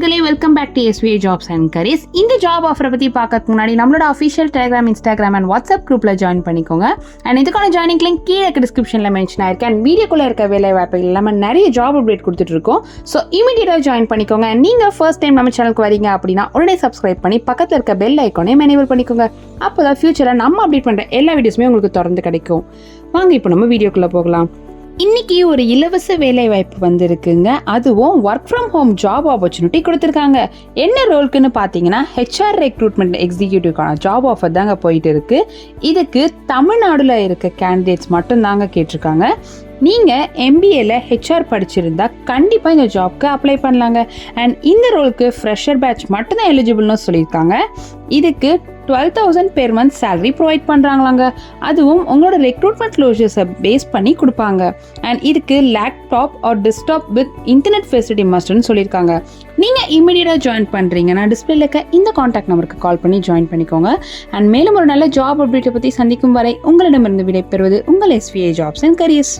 நண்பர்களே, welcome back to SVA jobs and careers. இந்த job ஆஃபரை பற்றி பார்க்கறதுக்கு முன்னாடி நம்மளோட official Telegram, Instagram and WhatsApp குரூப்பில் ஜாயின் பண்ணிக்கோங்க. அண்ட் இதுக்கான ஜாயினிங் லிங்க் கீழே டிஸ்கிரிப்ஷனில் மென்ஷன் ஆயிருக்கு. அண்ட் வீடியோக்குள்ளே இருக்க வேலை வாய்ப்புகள் இல்லாமல் நிறைய ஜாப் அப்டேட் கொடுத்துட்டு இருக்கோம். ஸோ இமீடியட்டாக ஜாயின் பண்ணிக்கோங்க. அண்ட் நீங்கள் ஃபர்ஸ்ட் டைம் நம்ம சேனலுக்கு வரீங்க அப்படின்னா உடனே சப்ஸ்கிரைப் பண்ணி பக்கத்தில் இருக்க பெல் ஐக்கானையும் எனேபிள் பண்ணிக்கோங்க. அப்போ தான் ஃபியூச்சரில் நம்ம அப்டேட் பண்ணுற எல்லா வீடியோஸுமே உங்களுக்கு தொடர்ந்து கிடைக்கும். வாங்க இப்போ நம்ம வீடியோக்குள்ளே போகலாம். இன்னைக்கு ஒரு இலவச வேலை வாய்ப்பு வந்திருக்குங்க. அதுவும் work from home job opportunity கொடுத்துருக்காங்க. என்ன ரோல்க்குன்னு பார்த்தீங்கன்னா HR ரெக்ரூட்மெண்ட் எக்ஸிக்யூட்டிவ்க்கான ஜாப் ஆஃபர் தாங்க போயிட்டு இருக்கு. இதுக்கு தமிழ்நாடுல இருக்க கேண்டிடேட்ஸ் மட்டும் தாங்க கேட்டிருக்காங்க. நீங்கள் MBAல HR படிச்சிருந்தா கண்டிப்பாக இந்த ஜாப்க்கு அப்ளை பண்ணலாங்க. அண்ட் இந்த ரோலுக்கு ஃப்ரெஷர் பேட்ச் மட்டும்தான் எலிஜிபிள்னு சொல்லியிருக்காங்க. இதுக்கு 12,000 பெர் மந்த் சேலரி ப்ரொவைட் பண்ணுறாங்களாங்க. அதுவும் உங்களோட ரெக்ரூட்மெண்ட் க்ளோஷர்ஸை பேஸ் பண்ணி கொடுப்பாங்க. அண்ட் இதுக்கு laptop or desktop with internet facility மஸ்ட்னு சொல்லியிருக்காங்க. நீங்கள் இமீடியட்டாக ஜாயின் பண்ணுறீங்கன்னா டிஸ்பிளேல இருக்க இந்த காண்டாக்ட் நம்பருக்கு கால் பண்ணி ஜாயின் பண்ணிக்கோங்க. அண்ட் மேலும் ஒரு நல்ல ஜாப் அப்டேட்டை பற்றி சந்திக்கும் வரை உங்களிடமிருந்து விடைபெறுவது உங்கள் SVA ஜாப்ஸ் அண்ட் கரியர்ஸ்.